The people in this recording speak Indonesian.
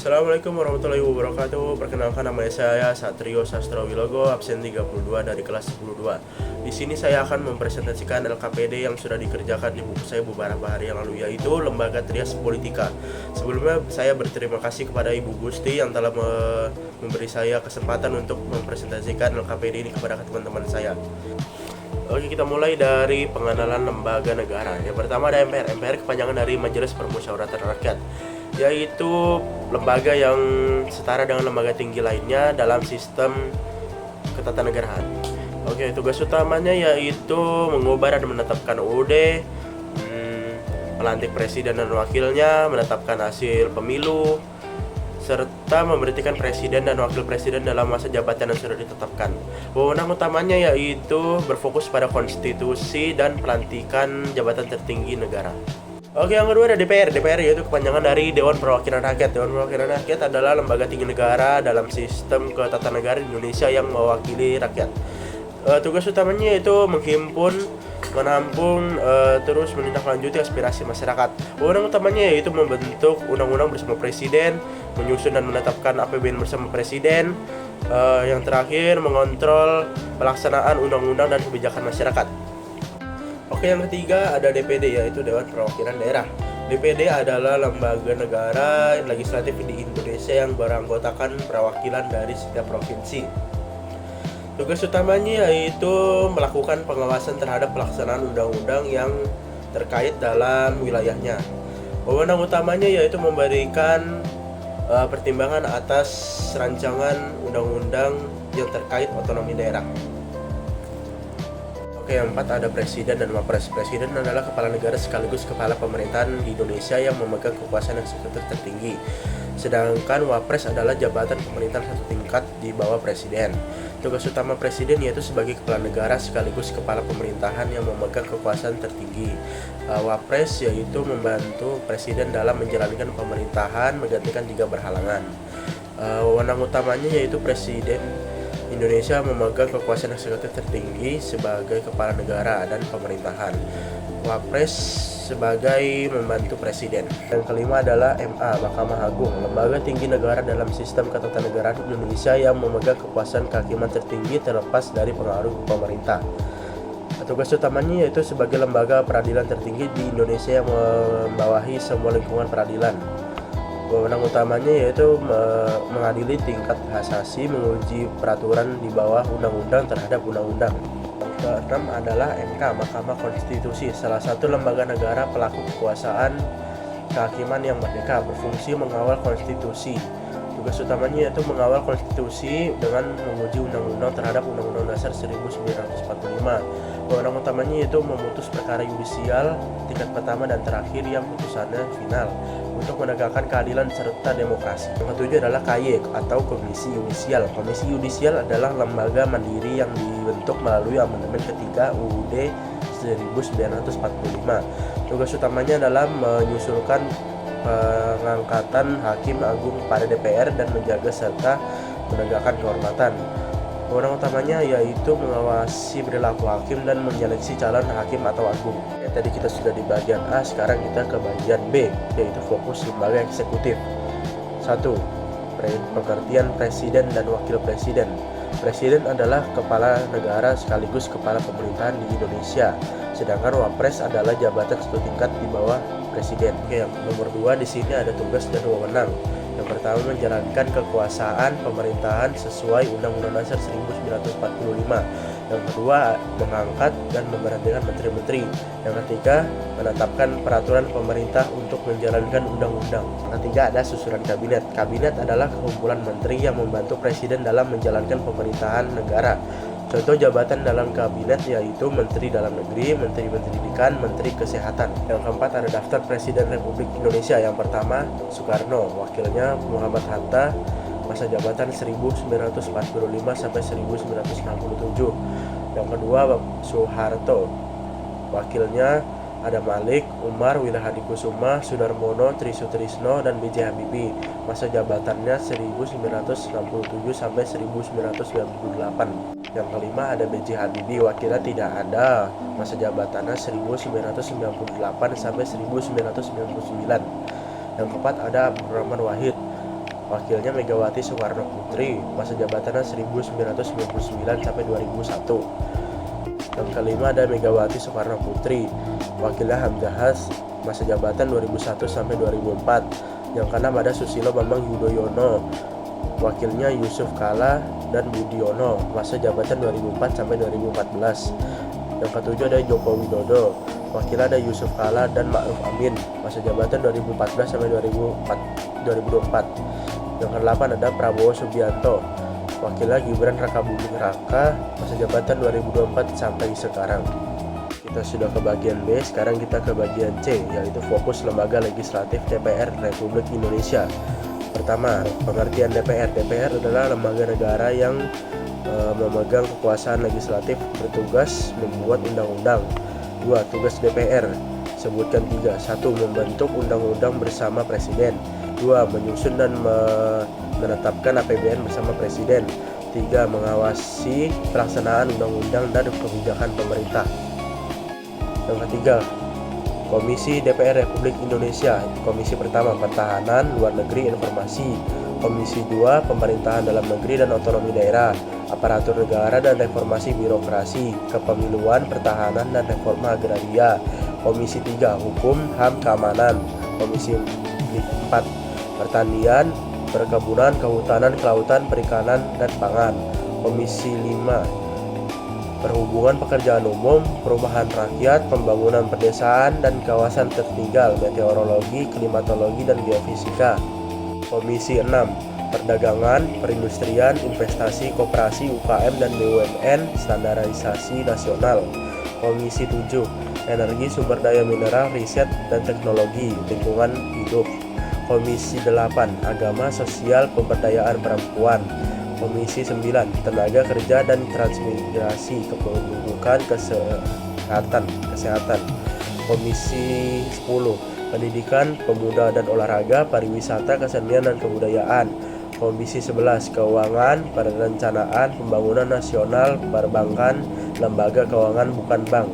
Assalamualaikum warahmatullahi wabarakatuh. Perkenalkan, nama saya Satrio Sastrawilogo, absen 32 dari kelas 102. Di sini saya akan mempresentasikan LKPD yang sudah dikerjakan di buku saya beberapa hari yang lalu, yaitu Lembaga Trias Politika. Sebelumnya saya berterima kasih kepada Ibu Gusti yang telah memberi saya kesempatan untuk mempresentasikan LKPD ini kepada teman-teman saya. Oke, kita mulai dari pengenalan lembaga negara. Yang pertama ada MPR. MPR kepanjangan dari Majelis Permusyawaratan Rakyat, yaitu lembaga yang setara dengan lembaga tinggi lainnya dalam sistem ketatanegaraan. Oke, tugas utamanya yaitu mengubah dan menetapkan UUD, melantik presiden dan wakilnya, menetapkan hasil pemilu, serta memberhentikan presiden dan wakil presiden dalam masa jabatan yang sudah ditetapkan. Wewenang utamanya yaitu berfokus pada konstitusi dan pelantikan jabatan tertinggi negara. Oke, yang kedua ada DPR. DPR yaitu kepanjangan dari Dewan Perwakilan Rakyat. Dewan Perwakilan Rakyat adalah lembaga tinggi negara dalam sistem ketatanegaraan Indonesia yang mewakili rakyat. Tugas utamanya yaitu menghimpun, menampung, terus menindaklanjuti aspirasi masyarakat. Wewenang utamanya yaitu membentuk undang-undang bersama presiden, menyusun dan menetapkan APBN bersama presiden. Yang terakhir, mengontrol pelaksanaan undang-undang dan kebijakan masyarakat. Oke, yang ketiga ada DPD, yaitu Dewan Perwakilan Daerah. DPD adalah lembaga negara legislatif di Indonesia yang beranggotakan perwakilan dari setiap provinsi. Tugas utamanya yaitu melakukan pengawasan terhadap pelaksanaan undang-undang yang terkait dalam wilayahnya. Wewenang utamanya yaitu memberikan pertimbangan atas rancangan undang-undang yang terkait otonomi daerah. Oke, yang empat ada presiden dan wapres. Presiden adalah kepala negara sekaligus kepala pemerintahan di Indonesia yang memegang kekuasaan eksekutif tertinggi. Sedangkan wapres adalah jabatan pemerintahan satu tingkat di bawah presiden. Tugas utama presiden yaitu sebagai kepala negara sekaligus kepala pemerintahan yang memegang kekuasaan tertinggi. Wapres yaitu membantu presiden dalam menjalankan pemerintahan menggantikan jika berhalangan. Wewenang utamanya yaitu presiden Indonesia memegang kekuasaan eksekutif tertinggi sebagai kepala negara dan pemerintahan. Wapres sebagai membantu presiden. Yang kelima adalah MA, Mahkamah Agung, lembaga tinggi negara dalam sistem ketatanegaraan Indonesia yang memegang kekuasaan kehakiman tertinggi terlepas dari pengaruh pemerintah. Tugas utamanya yaitu sebagai lembaga peradilan tertinggi di Indonesia yang membawahi semua lingkungan peradilan. Wewenang utamanya yaitu mengadili tingkat kasasi, menguji peraturan di bawah undang-undang terhadap undang-undang. Yang keenam adalah MK, Mahkamah Konstitusi, salah satu lembaga negara pelaku kekuasaan kehakiman yang merdeka, berfungsi mengawal konstitusi. Tugas utamanya yaitu mengawal konstitusi dengan menguji undang-undang terhadap Undang-Undang Dasar 1945. Wewenang utamanya yaitu memutus perkara yudisial tingkat pertama dan terakhir yang putusannya final untuk menegakkan keadilan serta demokrasi. Yang ketujuh adalah KY atau Komisi Yudisial. Komisi Yudisial adalah lembaga mandiri yang dibentuk melalui amandemen ketiga UUD 1945. Tugas utamanya adalah menyusulkan pengangkatan hakim agung pada DPR dan menjaga serta menegakkan kehormatan. Wewenang utamanya yaitu mengawasi perilaku hakim dan menyeleksi calon hakim atau agung. Tadi kita sudah di bagian A, sekarang kita ke bagian B, yaitu fokus lembaga eksekutif. 1. Pengertian presiden dan wakil presiden. Presiden adalah kepala negara sekaligus kepala pemerintahan di Indonesia, sedangkan wapres adalah jabatan satu tingkat di bawah presiden. Oke, yang nomor 2 di sini ada tugas dan wewenang. Yang pertama, menjalankan kekuasaan pemerintahan sesuai Undang-Undang Dasar 1945. Yang kedua, mengangkat dan memberhentikan menteri-menteri. Yang ketiga, menetapkan peraturan pemerintah untuk menjalankan undang-undang. Yang ketiga ada susunan kabinet. Kabinet adalah kumpulan menteri yang membantu presiden dalam menjalankan pemerintahan negara. Contoh jabatan dalam kabinet yaitu Menteri Dalam Negeri, Menteri Pendidikan, Menteri Kesehatan. Yang keempat ada daftar Presiden Republik Indonesia. Yang pertama Soekarno, wakilnya Muhammad Hatta, masa jabatan 1945 sampai 1967. Yang kedua Soeharto, wakilnya ada Malik, Umar, Wilhadikusuma, Sudarmono, Trisutrisno, dan B.J. Habibie. Masa jabatannya 1967 sampai 1998. Yang kelima ada B.J. Habibie, wakilnya tidak ada. Masa jabatannya 1998 sampai 1999. Yang keempat ada Abdurrahman Wahid, Wakilnya Megawati Soekarno Putri, masa jabatannya 1999 sampai 2001. Yang kelima ada Megawati Soekarno Putri, wakilnya Hamzahas, masa jabatan 2001 sampai 2004. Yang keenam ada Susilo Bambang Yudhoyono, wakilnya Yusuf Kala dan Budiono, masa jabatan 2004 sampai 2014. Yang ketujuh ada Joko Widodo, wakilnya ada Yusuf Kala dan Ma'ruf Amin, masa jabatan 2014 sampai 2024. Yang kedelapan ada Prabowo Subianto, wakilnya Gibran Rakabuming Raka, masa jabatan 2024 sampai sekarang. Kita sudah ke bagian B, sekarang kita ke bagian C, yaitu fokus lembaga legislatif DPR Republik Indonesia. Pertama, pengertian DPR. DPR adalah lembaga negara yang memegang kekuasaan legislatif, bertugas membuat undang-undang. 2. Tugas DPR. Sebutkan 3. 1. Membentuk undang-undang bersama Presiden. 2. Menyusun dan menetapkan APBN bersama Presiden. 3. Mengawasi pelaksanaan undang-undang dan kebijakan pemerintah. Yang ketiga, Komisi DPR Republik Indonesia. Komisi pertama, Pertahanan, Luar Negeri, Informasi. Komisi 2, Pemerintahan Dalam Negeri dan Otonomi Daerah, Aparatur Negara dan Reformasi Birokrasi, Kepemiluan, Pertahanan dan Reforma Agraria. Komisi 3, Hukum, HAM, Keamanan. Komisi 4, Pertanian, Perkebunan, Kehutanan, Kelautan, Perikanan, dan Pangan. Komisi 5, Perhubungan, Pekerjaan Umum, Perumahan Rakyat, Pembangunan Pedesaan dan Kawasan Tertinggal, Meteorologi, Klimatologi, dan Geofisika. Komisi 6, Perdagangan, Perindustrian, Investasi, Koperasi, UKM, dan BUMN, Standarisasi Nasional. Komisi 7, Energi, Sumber Daya Mineral, Riset, dan Teknologi, Lingkungan Hidup. Komisi 8, Agama, Sosial, Pemberdayaan Perempuan. Komisi 9, Tenaga Kerja dan Transmigrasi, Kependudukan, Kesehatan. Komisi 10, Pendidikan, Pemuda dan Olahraga, Pariwisata, Kesenian dan Kebudayaan. Komisi 11, Keuangan, Perencanaan, Pembangunan Nasional, Perbankan, Lembaga Keuangan bukan bank.